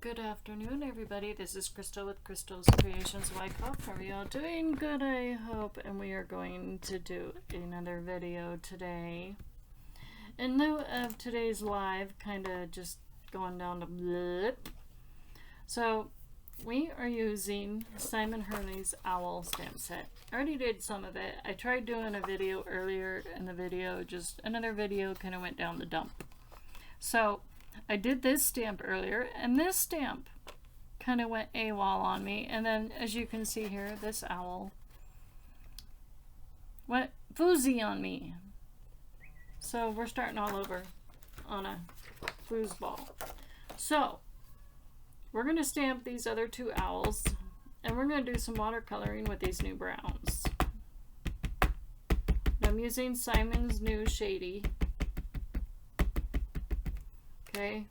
Good afternoon, everybody. This is Crystal with Crystal's Creations Wyckoff. How are y'all doing? Good, I hope. And we are going to do another video today. In lieu of today's live, kind of just going down to blip. So, we are using Simon Hurley's Owl stamp set. I already did some of it. I tried doing a video earlier, and the video, just another video kind of went down the dump. So, I did this stamp earlier, and this stamp kind of went AWOL on me. And then, as you can see here, this owl went foozy on me. So we're starting all over on a foosball. So we're going to stamp these other two owls, and we're going to do some watercoloring with these new browns. I'm using Simon's new Shady. Okay.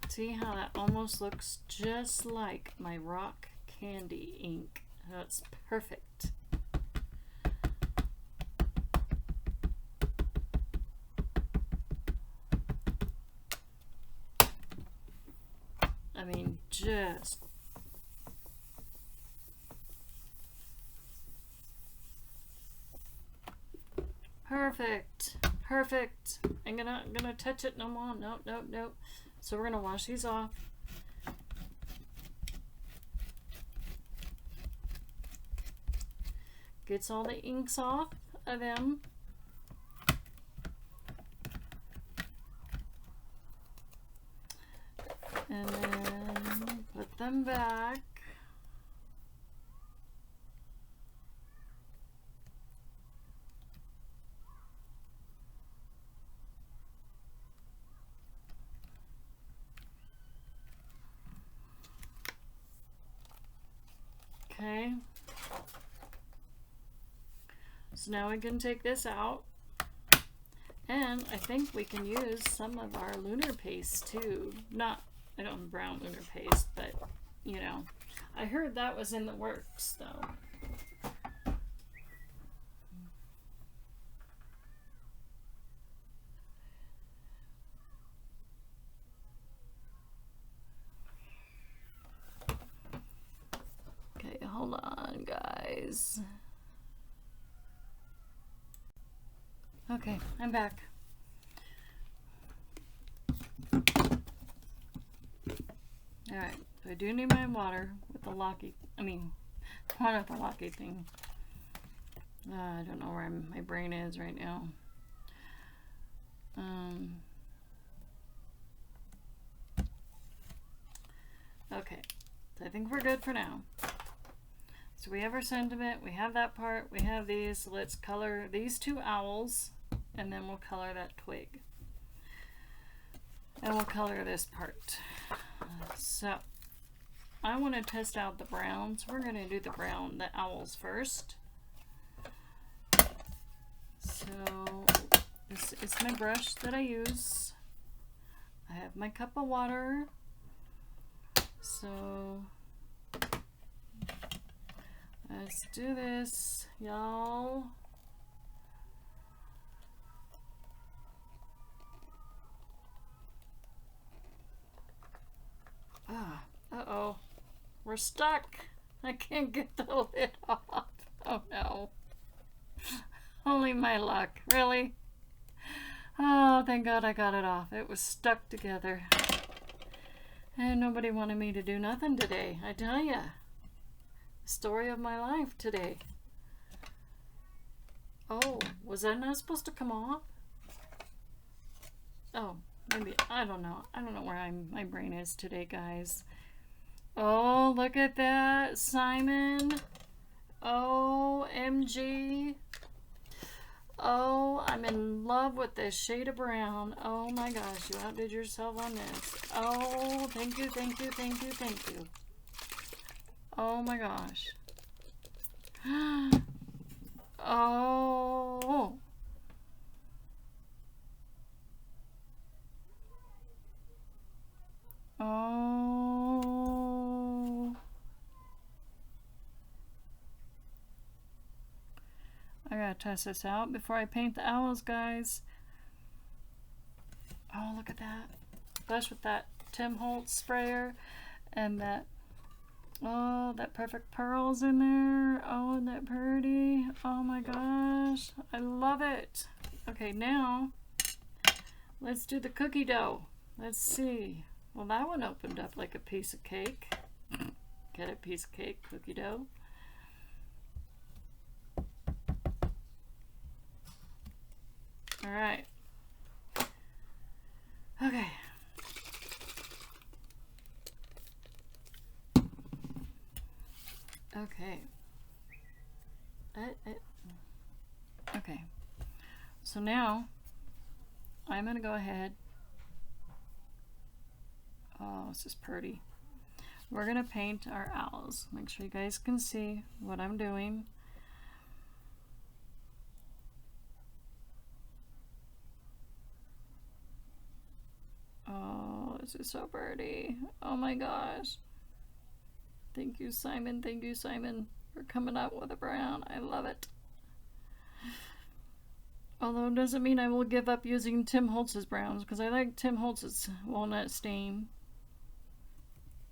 See how that almost looks just like my rock candy ink? That's perfect. I mean, just perfect, perfect. I'm gonna touch it no more. Nope. So we're gonna wash these off. Gets all the inks off of them. And then put them back. Okay. So now we can take this out. And I think we can use some of our lunar paste too. I don't have brown lunar paste, but you know, I heard that was in the works though. Okay, hold on, guys. Okay, I'm back. Alright, so I do need my water with the locky, one with the locky thing. I don't know where my brain is right now. Okay, so I think we're good for now. So we have our sentiment, we have that part, we have these. So let's color these two owls, and then we'll color that twig. And we'll color this part. So I want to test out the browns. We're going to do the owls first. So this is my brush that I use. I have my cup of water. So let's do this, y'all. Uh-oh. We're stuck. I can't get the lid off. Oh no. Only my luck. Really? Oh, thank God I got it off. It was stuck together. And nobody wanted me to do nothing today. I tell ya. Story of my life today. Oh, was that not supposed to come off? Oh. Maybe, I don't know. I don't know where my brain is today, guys. Oh, look at that, Simon. OMG. Oh, I'm in love with this shade of brown. Oh my gosh, you outdid yourself on this. Oh, thank you. Oh my gosh. Oh. test this out before I paint the owls, guys. Oh, look at that. Especially with that Tim Holtz sprayer and that, oh, that Perfect Pearls in there. Oh, isn't that pretty? Oh my gosh, I love it. Okay, now let's do the cookie dough. Let's see. Well, that one opened up like a piece of cake. Get a piece of cake, cookie dough. All right. Okay. Okay. Okay. So now I'm going to go ahead. Oh, this is pretty. We're going to paint our owls. Make sure you guys can see what I'm doing. Oh, this is so pretty. Oh my gosh. Thank you, Simon. Thank you, Simon, for coming out with a brown. I love it. Although it doesn't mean I will give up using Tim Holtz's browns, because I like Tim Holtz's walnut stain.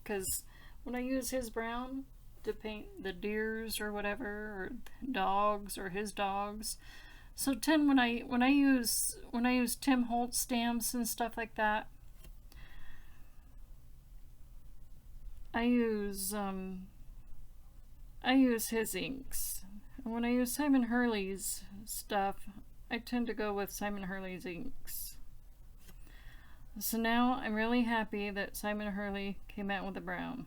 Because when I use his brown to paint the deers or whatever, or dogs or his dogs, so Tim, when I use Tim Holtz stamps and stuff like that, I use his inks. And when I use Simon Hurley's stuff, I tend to go with Simon Hurley's inks. So now I'm really happy that Simon Hurley came out with a brown.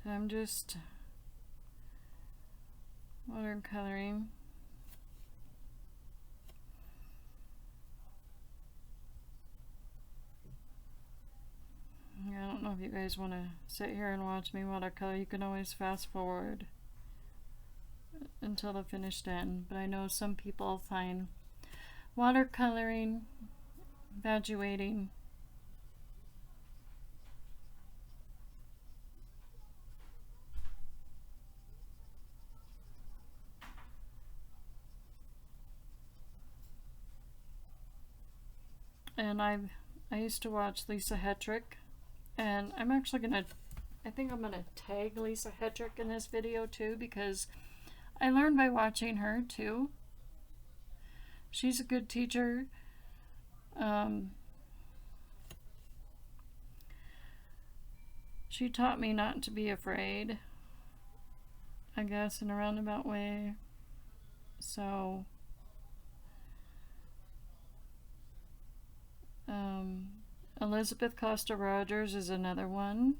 So I'm just watercoloring. I don't know if you guys want to sit here and watch me watercolor. You can always fast forward until the finished end, but I know some people find watercoloring infatuating. And I used to watch Lisa Hetrick, and I'm actually gonna, I think I'm gonna tag Lisa Hetrick in this video too, because I learned by watching her too. She's a good teacher. She taught me not to be afraid, I guess, in a roundabout way. So Elizabeth Costa Rogers is another one.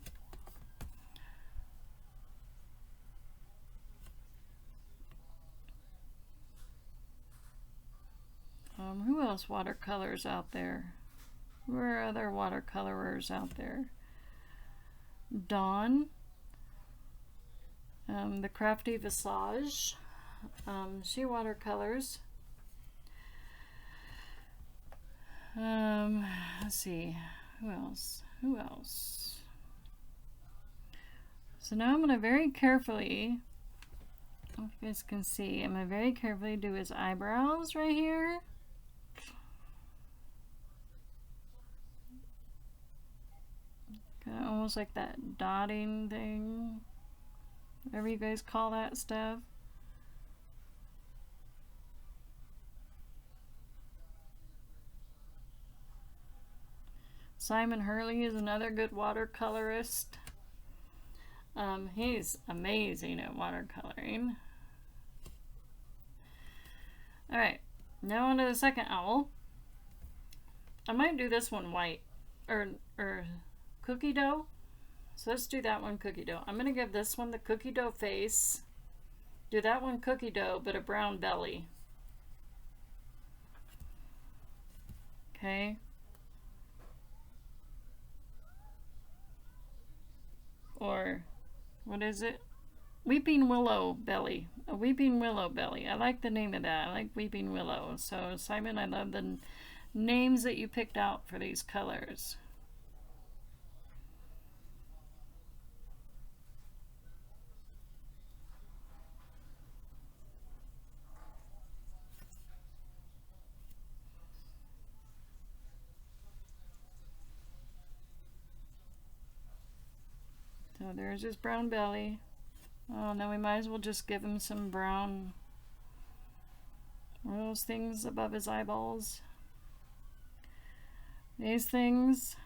Who else watercolors out there? Who are other watercolorers out there? Dawn, the Crafty Visage, she watercolors. Let's see, who else? So now I'm going to very carefully, I don't know if you guys can see, I'm going to very carefully do his eyebrows right here. Kind of almost like that dotting thing, whatever you guys call that stuff. Simon Hurley is another good watercolorist. He's amazing at watercoloring. Alright, now on to the second owl. I might do this one white, or cookie dough. So let's do that one cookie dough. I'm going to give this one the cookie dough face. Do that one cookie dough, but a brown belly. Okay. Or, what is it? Weeping Willow Belly. A Weeping Willow Belly. I like the name of that. I like Weeping Willow. So, Simon, I love the names that you picked out for these colors. So there's his brown belly. Oh, now we might as well just give him some brown, those things above his eyeballs. These things.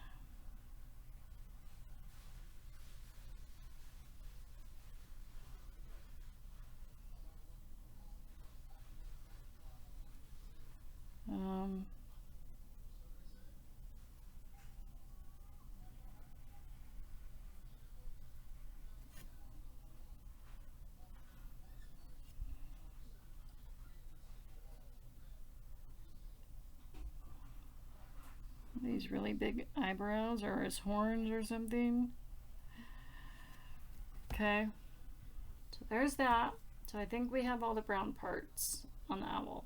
These really big eyebrows, or his horns or something. Okay. So there's that. So I think we have all the brown parts on the owl.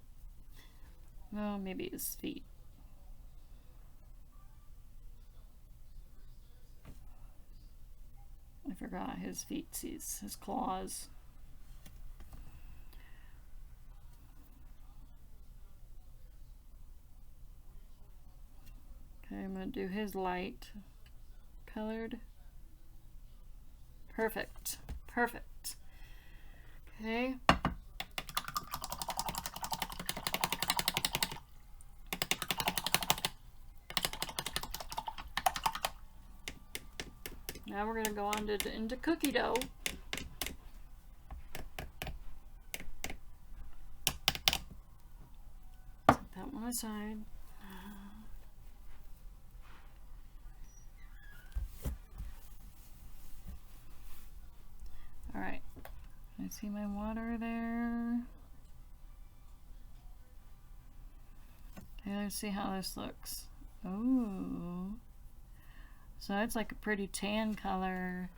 Well, maybe his feet. I forgot his feet, his claws. Okay, I'm going to do his light colored. Perfect. Perfect. Okay. Now we're going to go on into cookie dough. Set that one aside. Alright. I see my water there. Okay, let's see how this looks. Ooh. So it's like a pretty tan color.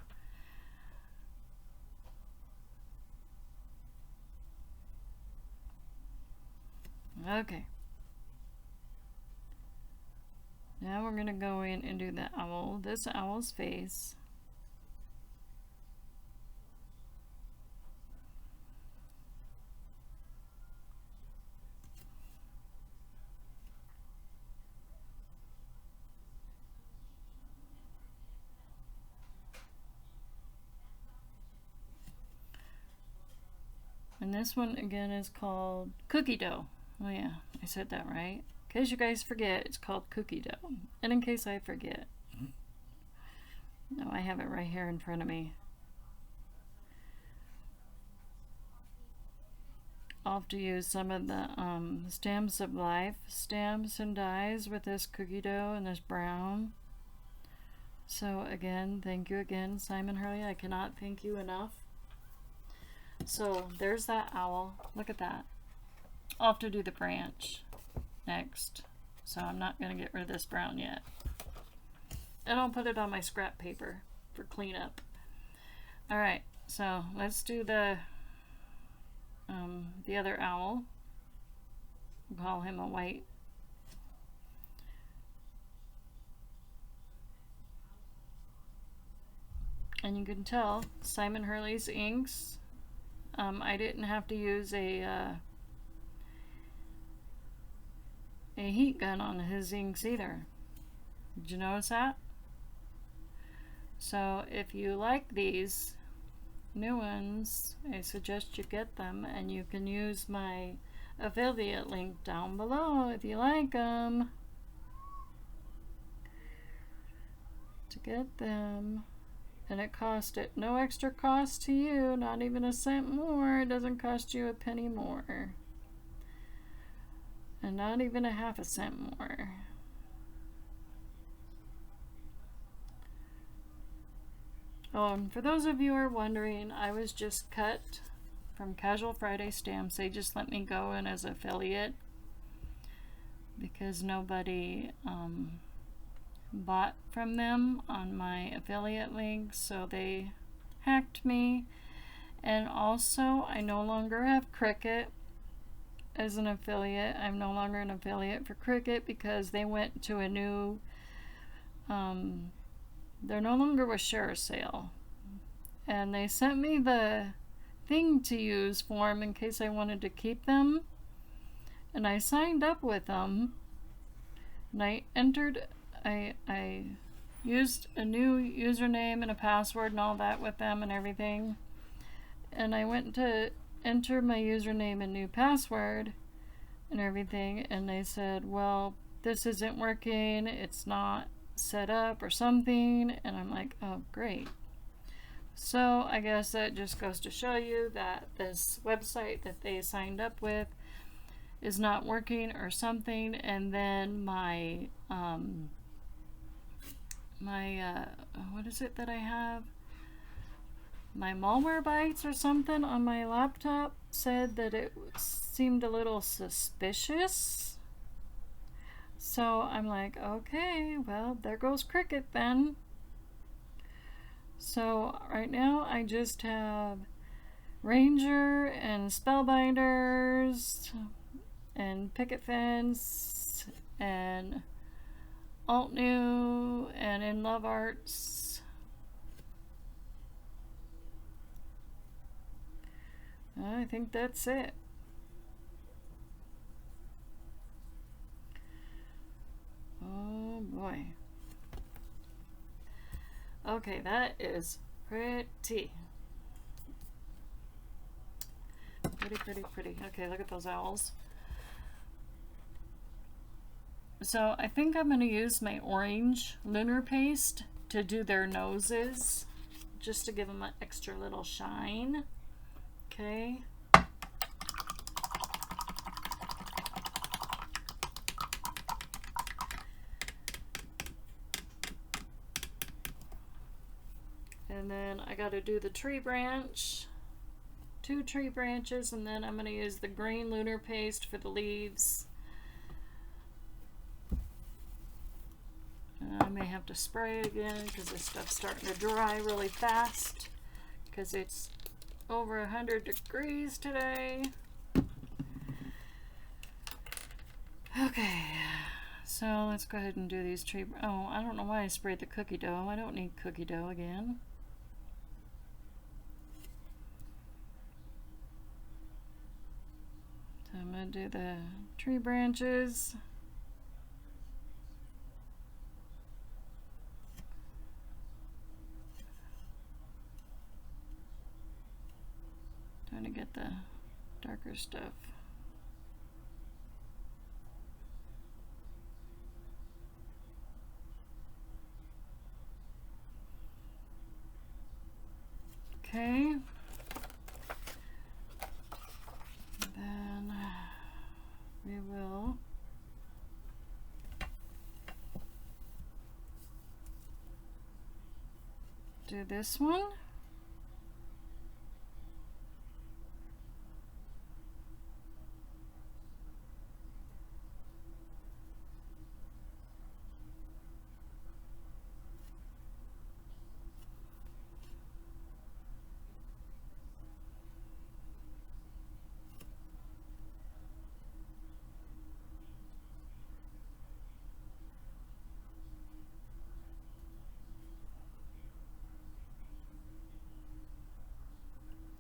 Okay. Now we're going to go in and do the owl. This owl's face. And this one again is called cookie dough. Oh yeah, I said that right. In case you guys forget, it's called cookie dough. And in case I forget. No, I have it right here in front of me. I'll have to use some of the Stamps of Life stamps and dies with this cookie dough and this brown. So again, thank you again, Simon Hurley. I cannot thank you enough. So there's that owl. Look at that. I'll have to do the branch next. So I'm not going to get rid of this brown yet. And I'll put it on my scrap paper for cleanup. Alright, so let's do the other owl. We'll call him a white. And you can tell Simon Hurley's inks. I didn't have to use a heat gun on his inks either. Did you notice that? So if you like these new ones, I suggest you get them, and you can use my affiliate link down below if you like them to get them. And it cost it no extra cost to you, not even a cent more. It doesn't cost you a penny more. And not even a half a cent more. Oh, and for those of you who are wondering, I was just cut from Casual Friday Stamps. They just let me go in as affiliate. because nobody bought from them on my affiliate link, so they hacked me. And also, I no longer have Cricut as an affiliate. I'm no longer an affiliate for Cricut because they went to a new, they're no longer with ShareASale. And they sent me the thing to use for them in case I wanted to keep them. And I signed up with them. And I entered, I used a new username and a password and all that with them and everything. And I went to enter my username and new password and everything, and they said, well, this isn't working, it's not set up or something. And I'm like, oh great. So I guess that just goes to show you that this website that they signed up with is not working or something. And then my what is it that I have? My Malwarebytes or something on my laptop said that it seemed a little suspicious. So I'm like, okay, well, there goes Cricut then. So right now I just have Ranger and Spellbinders and Picket Fence and Alt-New and In Love Arts. I think that's it. Oh boy. Okay, that is pretty. Pretty. Okay, look at those owls. So I think I'm going to use my orange lunar paste to do their noses, just to give them an extra little shine. Okay. And then I got to do the tree branch, 2 tree branches, and then I'm going to use the green lunar paste for the leaves. I may have to spray it again because this stuff's starting to dry really fast because it's over 100 degrees today. Okay, so let's go ahead and do these tree. Oh, I don't know why I sprayed the cookie dough. I don't need cookie dough again. So I'm going to do the tree branches. Trying to get the darker stuff. Okay. Then we will do this one.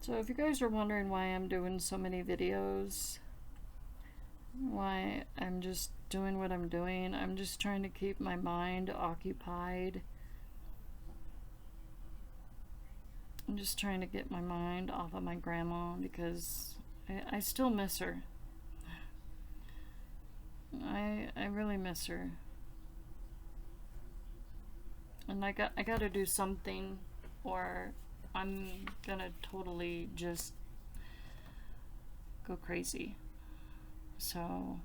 So if you guys are wondering why I'm doing so many videos, why I'm just doing what I'm doing, I'm just trying to keep my mind occupied. I'm just trying to get my mind off of my grandma because I still miss her. I really miss her. And I got to do something or I'm gonna totally just go crazy. So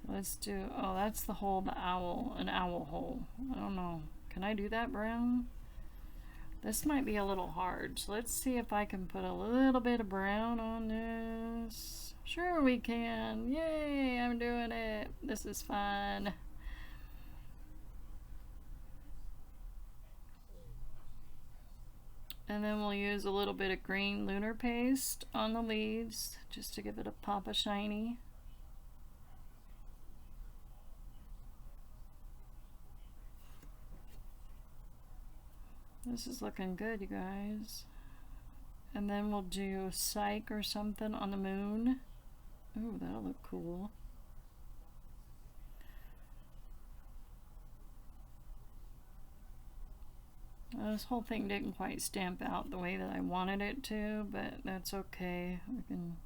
let's do, oh, that's the hole, the owl, an owl hole. I don't know. Can I do that brown? This might be a little hard. So let's see if I can put a little bit of brown on this. Sure we can. Yay, I'm doing it. This is fun. And then we'll use a little bit of green lunar paste on the leaves just to give it a pop of shiny. This is looking good, you guys. And then we'll do Psyche or something on the moon. Ooh, that'll look cool. This whole thing didn't quite stamp out the way that I wanted it to, but that's okay. We can...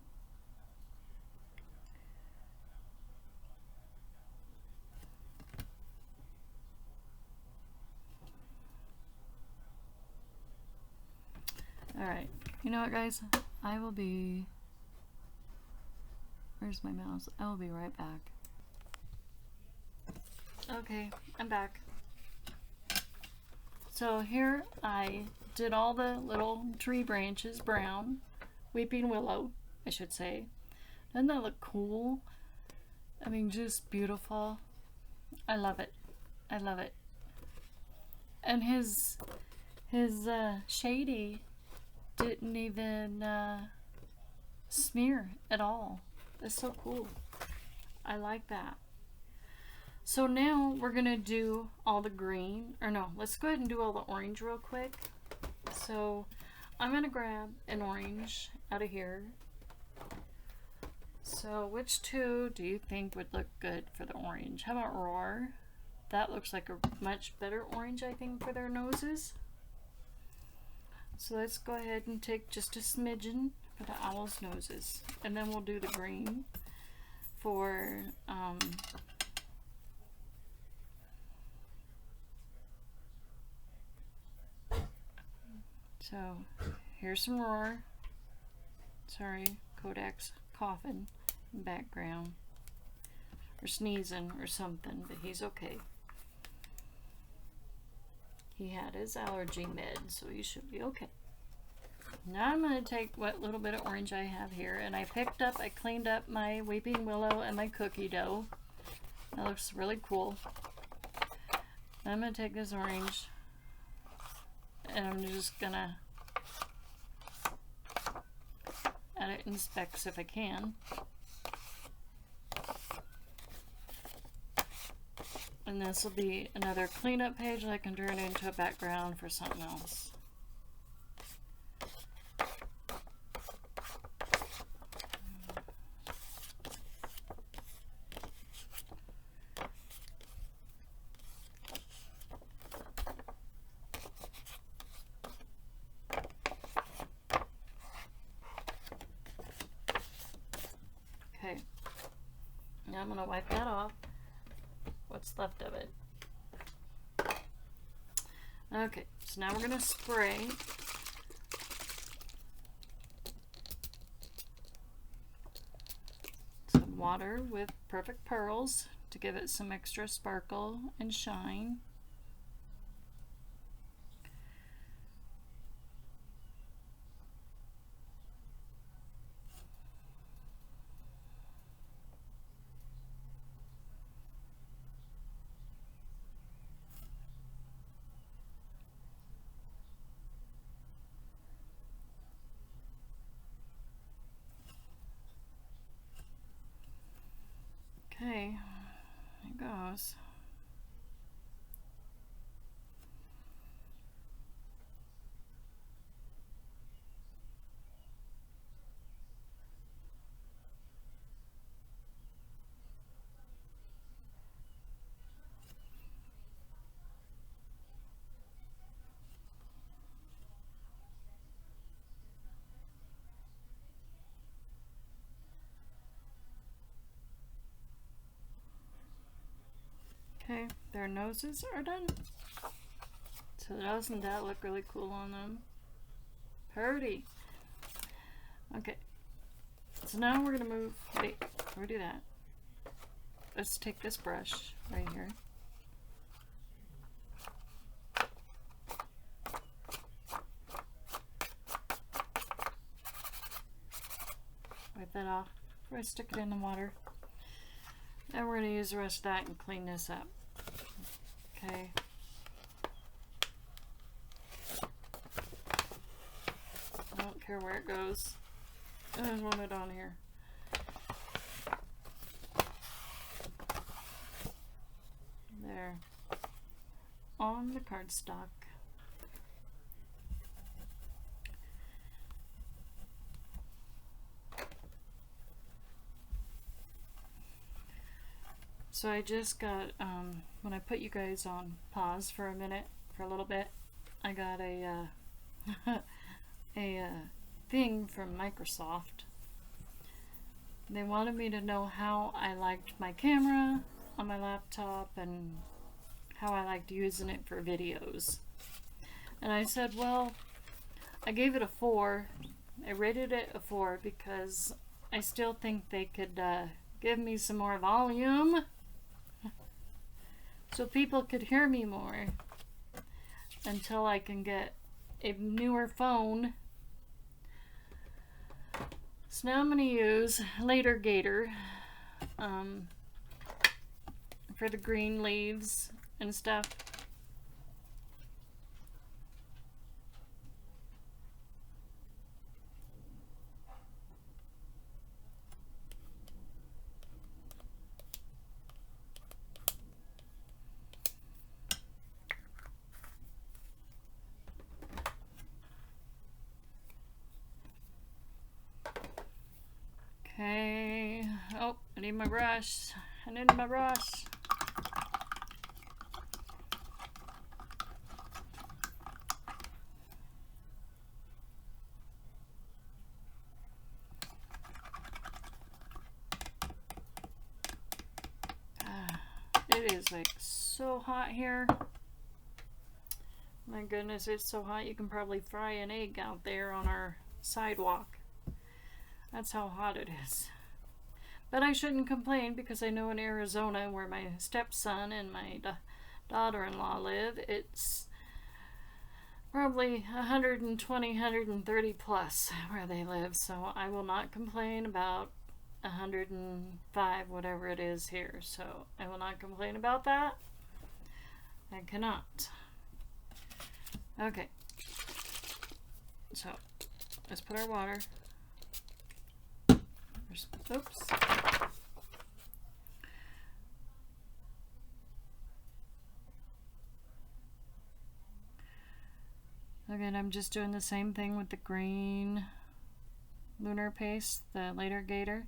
Alright, you know what, guys? I will be... Where's my mouse? I will be right back. Okay, I'm back. So here I did all the little tree branches brown. Weeping willow, I should say. Doesn't that look cool? I mean, just beautiful. I love it. I love it. And his shady didn't even smear at all. That's so cool. I like that. So now we're gonna do all the green, or no, let's go ahead and do all the orange real quick. So I'm gonna grab an orange out of here. So which two do you think would look good for the orange? How about Roar? That looks like a much better orange, I think, for their noses. So let's go ahead and take just a smidgen for the owl's noses. And then we'll do the green for so here's some Roar. Sorry, Kodak's coughing in the background. Or sneezing or something, but he's okay. He had his allergy med, so he should be okay. Now I'm going to take what little bit of orange I have here, and I cleaned up my Weeping Willow and my cookie dough. That looks really cool. I'm going to take this orange, and I'm just going to add it in specks if I can. And this will be another cleanup page that I can turn into a background for something else. Okay, now I'm going to wipe that off. What's left of it. Okay, so now we're going to spray some water with Perfect Pearls to give it some extra sparkle and shine. Okay, there it goes. Okay, their noses are done. So doesn't that look really cool on them? Pretty. Okay. So now we're gonna move. Wait, before we do that, let's take this brush right here. Wipe that off. before I stick it in the water. Then we're going to use the rest of that and clean this up. Okay. I don't care where it goes. I just want it on here. There. On the cardstock. So I just got, when I put you guys on pause for a little bit, I got a thing from Microsoft. They wanted me to know how I liked my camera on my laptop and how I liked using it for videos. And I said, well, I gave it a 4. I rated it a 4 because I still think they could give me some more volume so people could hear me more until I can get a newer phone. So now I'm going to use Later Gator for the green leaves and stuff. Okay, oh, I need my brush. I need my brush. It is like so hot here. My goodness, it's so hot you can probably fry an egg out there on our sidewalk. That's how hot it is. But I shouldn't complain because I know in Arizona, where my stepson and my daughter-in-law live, it's probably 120, 130 plus where they live. So I will not complain about 105, whatever it is here. So I will not complain about that. I cannot. Okay. So let's put our water. Oops. Again, I'm just doing the same thing with the green lunar paste, the Later Gator.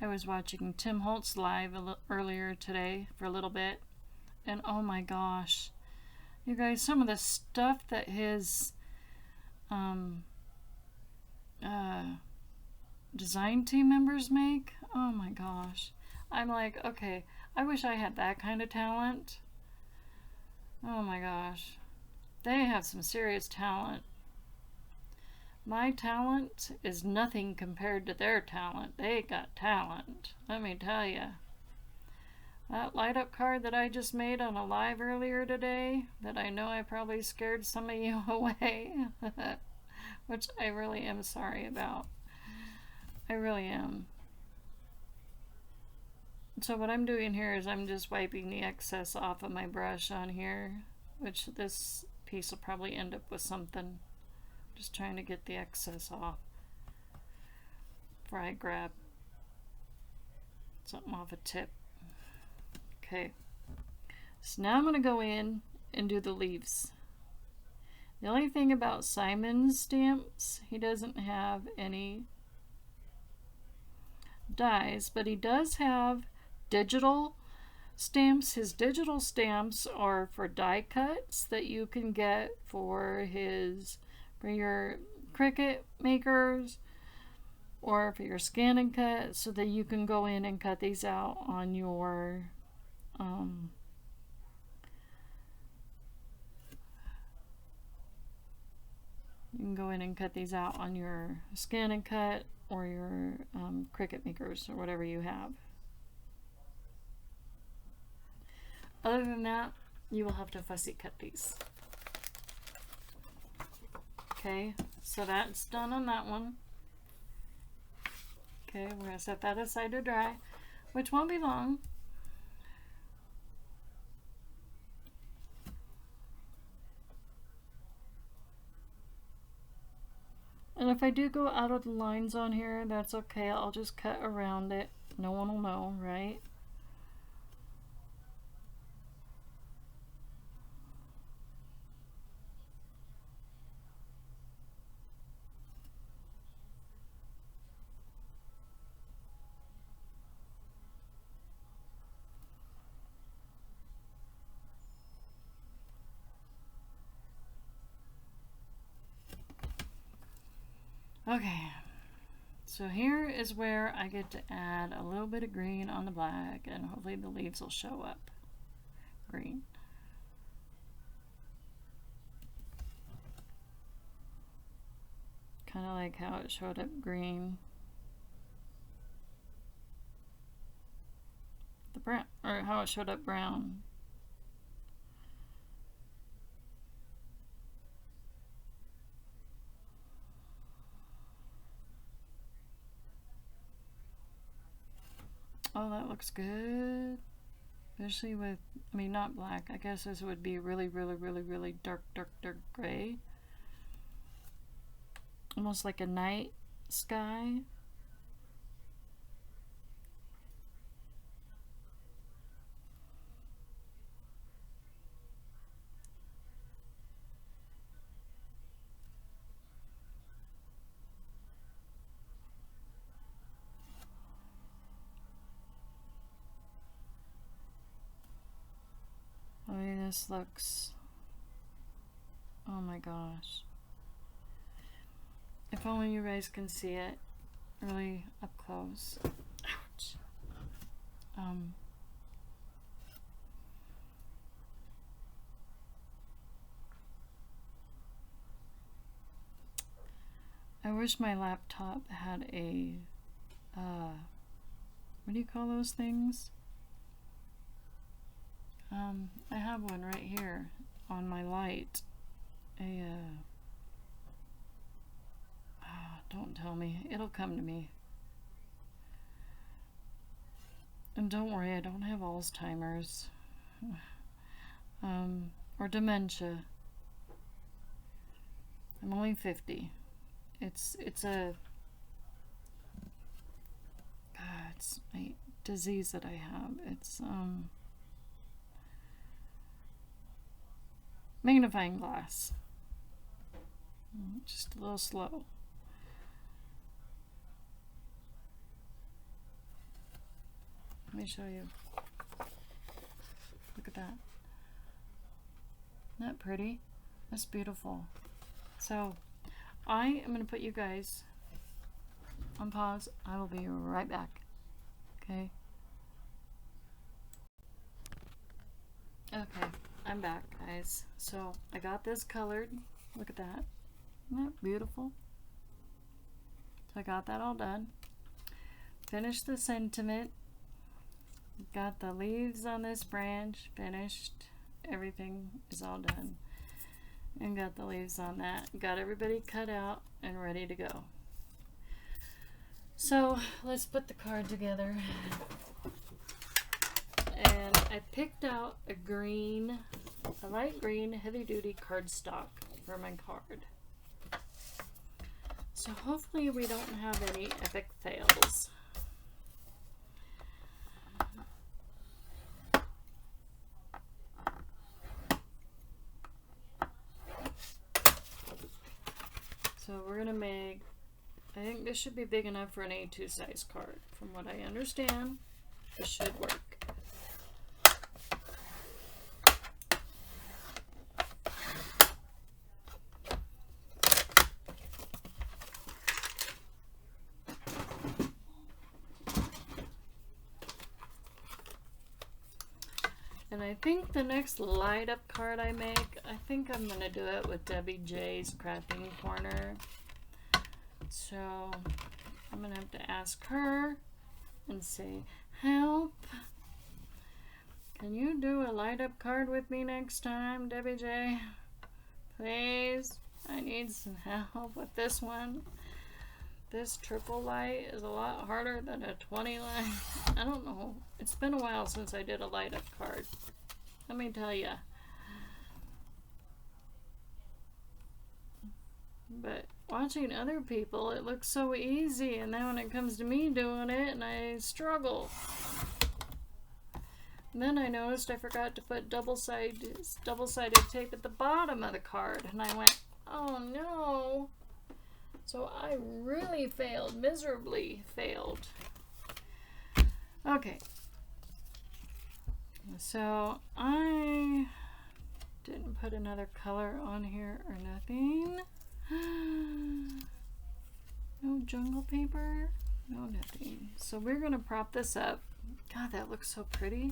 I was watching Tim Holtz live earlier today for a little bit, and oh my gosh. You guys, some of the stuff that his design team members make, oh my gosh. I'm like, okay, I wish I had that kind of talent. Oh my gosh. They have some serious talent. My talent is nothing compared to their talent. They got talent, let me tell you. That light up card that I just made on a live earlier today, that I know I probably scared some of you away, which I really am sorry about. I really am. So what I'm doing here is I'm just wiping the excess off of my brush on here, which this piece will probably end up with something. Just trying to get the excess off before I grab something off a tip. Okay, so now I'm going to go in and do the leaves. The only thing about Simon's stamps, he doesn't have any dies, but he does have digital stamps. His digital stamps are for die cuts that you can get for your Cricut makers or for your scan and cut, so that you can go in and cut these out on your you can go in and cut these out on your scan and cut or your Cricut makers or whatever you have. Other than that, you will have to fussy cut these. Okay, so that's done on that one. Okay, we're going to set that aside to dry, which won't be long. And if I do go out of the lines on here, that's okay. I'll just cut around it. No one will know, right? Okay, so here is where I get to add a little bit of green on the black, and hopefully the leaves will show up green. Kind of like how it showed up green. The brown, or how it showed up brown. Oh, that looks good. Especially with, I mean, not black. I guess this would be really, really, really, really dark, dark, dark gray. Almost like a night sky. Oh, this looks, oh my gosh. If only you guys can see it really up close. Ouch. I wish my laptop had a, what do you call those things? I have one right here on my light. Don't tell me. It'll come to me. And don't worry, I don't have Alzheimer's. Or dementia. I'm only 50. It's a disease that I have. It's magnifying glass. Just a little slow. Let me show you. Look at that. Isn't that pretty? That's beautiful. So I am going to put you guys on pause. I will be right back. Okay? Okay, I'm back, guys. So I got this colored. Look at that. Isn't that beautiful? So I got that all done. Finished the sentiment. Got the leaves on this branch finished. Everything is all done. And got the leaves on that. Got everybody cut out and ready to go. So let's put the card together. And I picked out a green, a light green heavy duty cardstock for my card. So hopefully we don't have any epic fails. So we're going to make, I think this should be big enough for an A2 size card. From what I understand, this should work. And I think the next light up card I make, I think I'm going to do it with Debbie J's Crafting Corner. So I'm going to have to ask her and say, help. Can you do a light up card with me next time, Debbie J? Please? I need some help with this one. This triple light is a lot harder than a 20 light. I don't know. It's been a while since I did a light up card. Let me tell ya. But watching other people, it looks so easy, and then when it comes to me doing it, and I struggle. And then I noticed I forgot to put double-sided tape at the bottom of the card, and I went, oh no. So I really failed, miserably failed. Okay. So I didn't put another color on here or nothing. No jungle paper, no nothing. So we're gonna prop this up. God, that looks so pretty.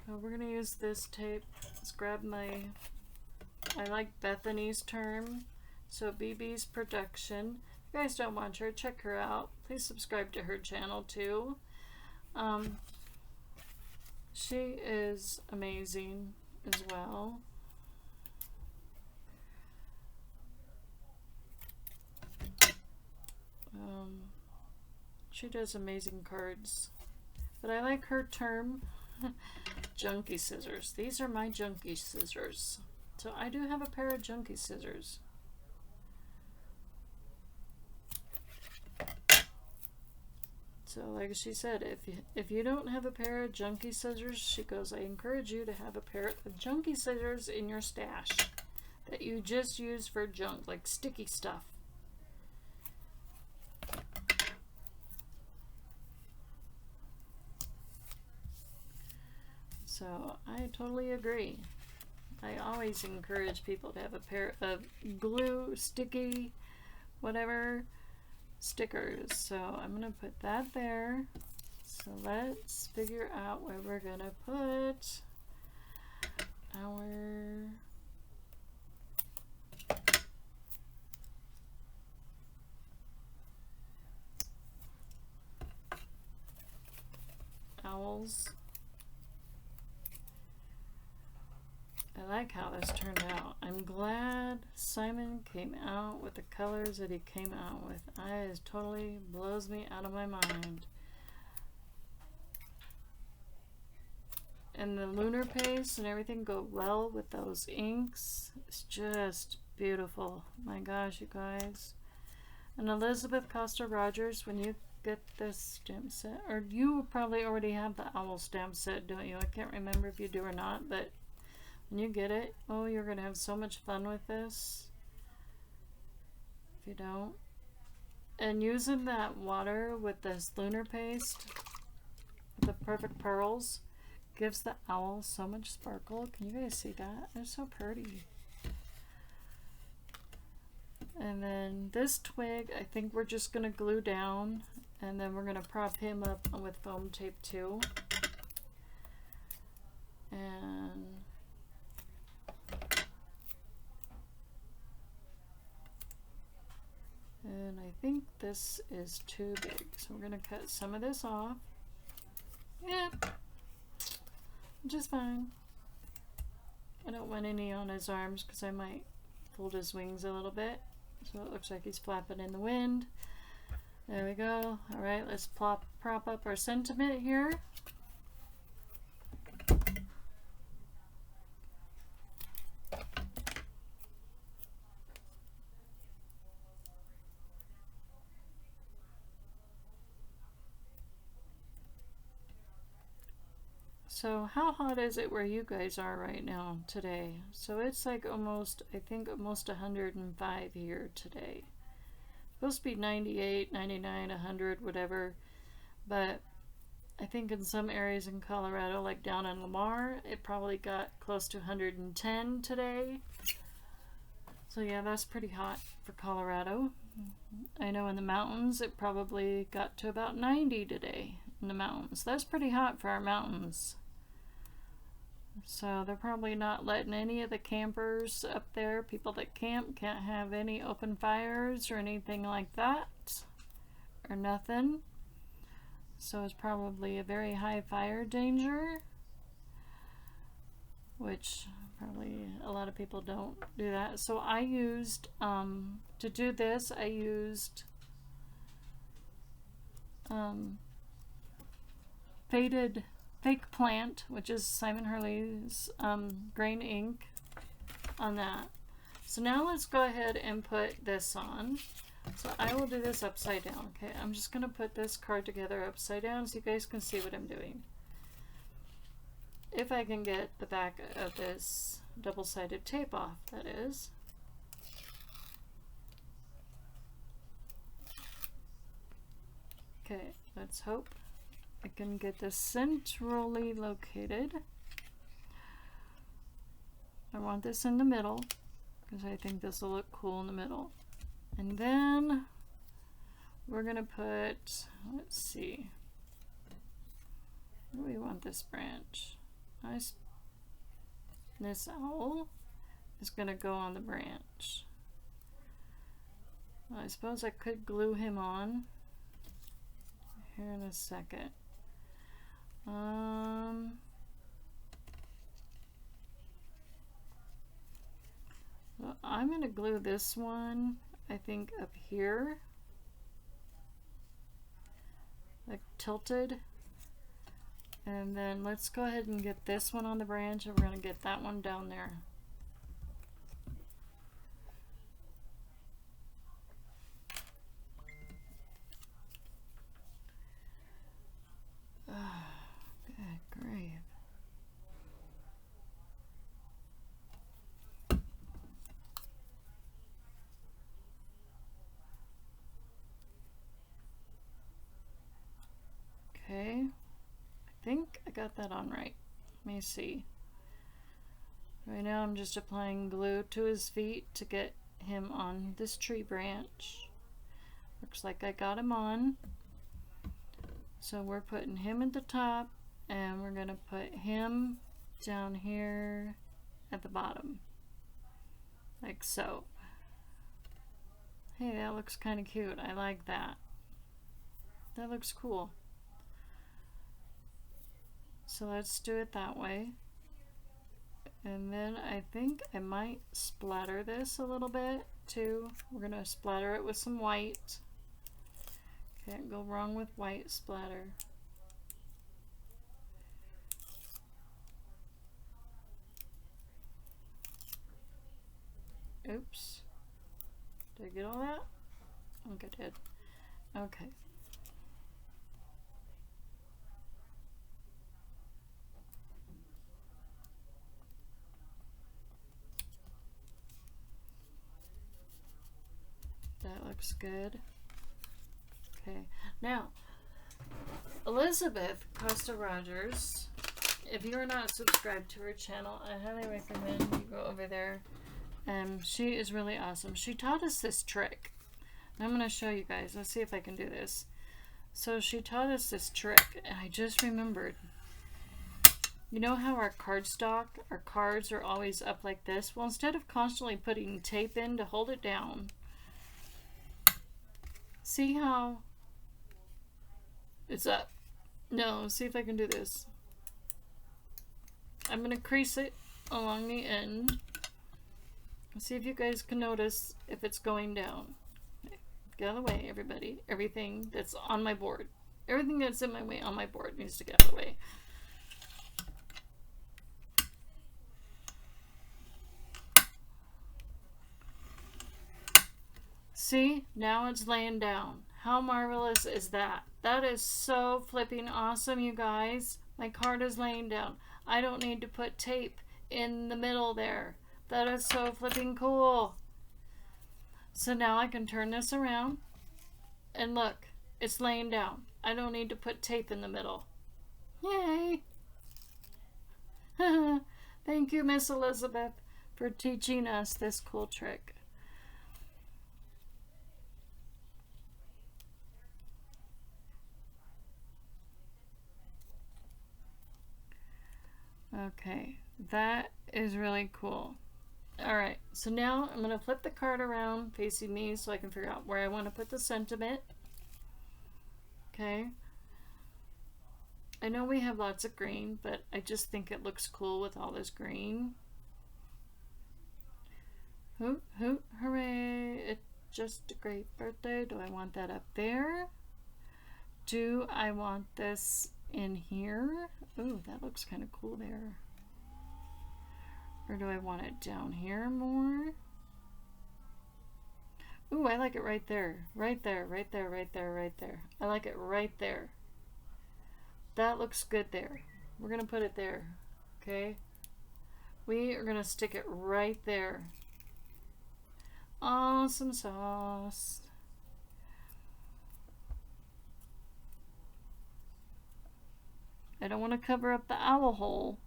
So we're gonna use this tape. Let's grab my, I like Bethany's term. So BB's Production. If you guys don't watch her, check her out. Please subscribe to her channel too. She is amazing as well. She does amazing cards. But I like her term, junkie scissors. These are my junkie scissors. So I do have a pair of junkie scissors. So like she said, if you don't have a pair of junkie scissors, she goes, I encourage you to have a pair of junkie scissors in your stash that you just use for junk, like sticky stuff. So I totally agree. I always encourage people to have a pair of glue, sticky, whatever, stickers. So I'm going to put that there. So let's figure out where we're going to put our owls. I like how this turned out. I'm glad Simon came out with the colors that he came out with. It totally blows me out of my mind. And the lunar paste and everything go well with those inks. It's just beautiful. My gosh, you guys. And Elizabeth Costa Rogers, when you get this stamp set, or you probably already have the owl stamp set, don't you? I can't remember if you do or not, but when you get it, oh, you're going to have so much fun with this. If you don't. And using that water with this lunar paste, the perfect pearls, gives the owl so much sparkle. Can you guys see that? They're so pretty. And then this twig, I think we're just going to glue down, and then we're going to prop him up with foam tape too. And I think this is too big, so we're going to cut some of this off. Yep, just fine. I don't want any on his arms because I might fold his wings a little bit, so it looks like he's flapping in the wind. There we go. All right, let's prop up our sentiment here. So how hot is it where you guys are right now today? So it's like almost, I think almost 105 here today. Supposed to be 98, 99, 100, whatever. But I think in some areas in Colorado, like down in Lamar, it probably got close to 110 today. So yeah, that's pretty hot for Colorado. I know in the mountains, it probably got to about 90 today in the mountains. That's pretty hot for our mountains. So they're probably not letting any of the campers up there, people that camp, can't have any open fires or anything like that, or nothing. So it's probably a very high fire danger. which probably a lot of people don't do that. So I used, to do this, I used Faded Fake Plant, which is Simon Hurley's grain ink on that. So now let's go ahead and put this on. So I will do this upside down. Okay, I'm just going to put this card together upside down so you guys can see what I'm doing. If I can get the back of this double-sided tape off, that is. Okay, let's hope I can get this centrally located. I want this in the middle because I think this will look cool in the middle. And then we're going to put, let's see, where do we want this branch? This owl is going to go on the branch. Well, I suppose I could glue him on here in a second. Well, I'm going to glue this one, I think, up here, like tilted. And then let's go ahead and get this one on the branch, and we're going to get that one down there. Good grief. Okay. I think I got that on right. Let me see. Right now I'm just applying glue to his feet to get him on this tree branch. Looks like I got him on. So we're putting him at the top, and we're going to put him down here at the bottom. Like so. Hey, that looks kind of cute. I like that. That looks cool. So let's do it that way. And then I think I might splatter this a little bit too. We're going to splatter it with some white. Can't go wrong with white splatter. Oops. Did I get all that? I think I did. Okay. That looks good. Okay, now Elizabeth Costa Rogers, if you are not subscribed to her channel, I highly recommend you go over there. She is really awesome. She taught us this trick. I'm going to show you guys. Let's see if I can do this. So she taught us this trick, and I just remembered. You know how our cardstock, our cards are always up like this? Well, instead of constantly putting tape in to hold it down, see how it's up? No, see if I can do this. I'm going to crease it along the end. See if you guys can notice if it's going down. Okay. Get out of the way, everybody. Everything that's on my board. Everything that's in my way on my board needs to get out of the way. See? Now it's laying down. How marvelous is that? That is so flipping awesome, you guys. My card is laying down. I don't need to put tape in the middle there. That is so flipping cool. So now I can turn this around and look, it's laying down. I don't need to put tape in the middle. Yay! Thank you, Miss Elizabeth, for teaching us this cool trick. Okay, that is really cool. Alright, so now I'm going to flip the card around facing me so I can figure out where I want to put the sentiment. Okay. I know we have lots of green, but I just think it looks cool with all this green. Hoot, hoot, hooray. It's just a great birthday. Do I want that up there? Do I want this in here? Ooh, that looks kind of cool there. Or do I want it down here more? Ooh, I like it right there. Right there, right there, right there, right there. I like it right there. That looks good there. We're going to put it there. Okay? We are going to stick it right there. Awesome sauce. I don't want to cover up the owl hole.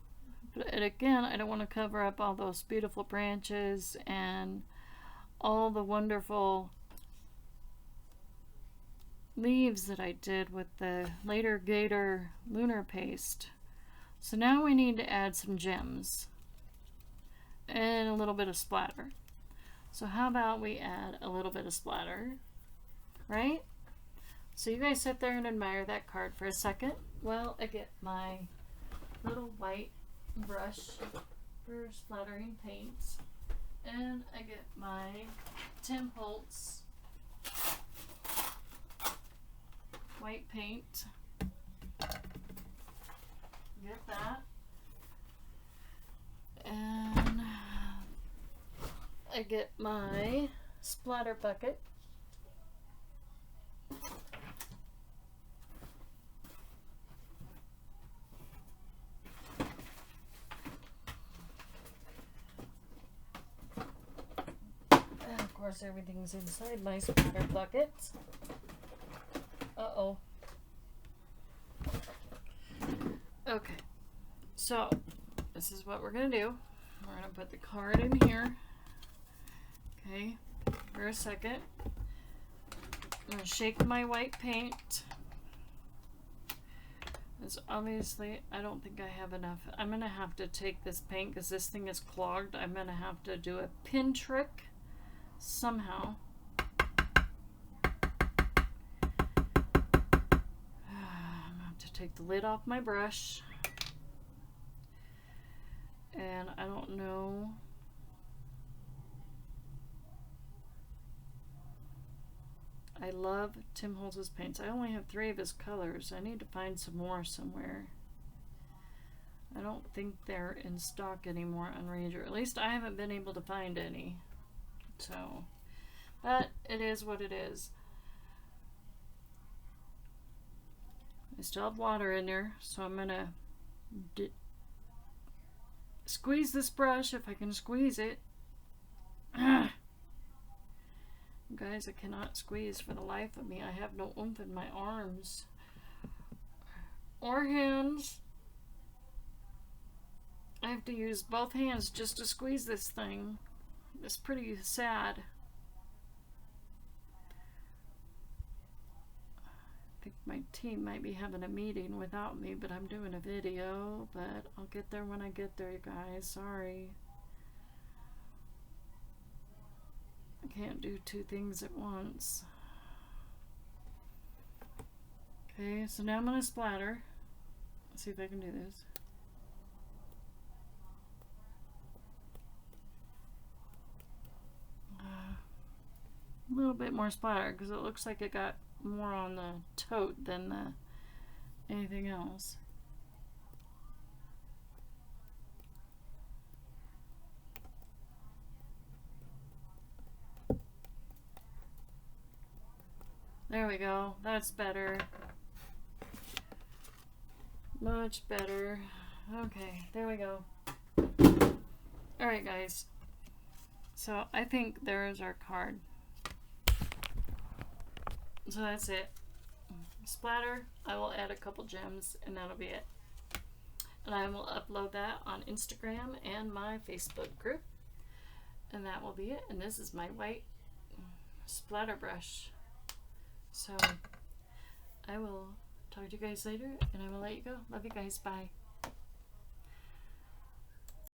But again, I don't want to cover up all those beautiful branches and all the wonderful leaves that I did with the Later Gator lunar paste. So now we need to add some gems and a little bit of splatter. So how about we add a little bit of splatter, right? So you guys sit there and admire that card for a second while I get my little white brush for splattering paints, and I get my Tim Holtz white paint. Get that. And I get my splatter bucket. And of course everything's inside my splatter bucket. Uh-oh. Okay, so this is what we're going to do. We're going to put the card in here. Okay, for a second. I'm going to shake my white paint. As obviously, I don't think I have enough. I'm going to have to take this paint because this thing is clogged. I'm going to have to do a pin trick somehow. Take the lid off my brush, and I don't know, I love Tim Holtz's paints. I only have 3 of his colors. I need to find some more somewhere. I don't think they're in stock anymore on Ranger. At least I haven't been able to find any. So, but it is what it is. I still have water in there, so I'm gonna squeeze this brush if I can squeeze it. Guys, I cannot squeeze for the life of me. I have no oomph in my arms or hands. I have to use both hands just to squeeze this thing. It's pretty sad. I think my team might be having a meeting without me, but I'm doing a video, but I'll get there when I get there, you guys. Sorry. I can't do 2 things at once. Okay, so now I'm going to splatter. Let's see if I can do this. A little bit more splatter because it looks like it got more on the tote than anything else. There we go. That's better. Much better. Okay, there we go. Alright, guys. So I think there's our card. So that's it. Splatter. I will add a couple gems and that'll be it. And I will upload that on Instagram and my Facebook group. And that will be it. And this is my white splatter brush. So I will talk to you guys later and I will let you go. Love you guys. Bye.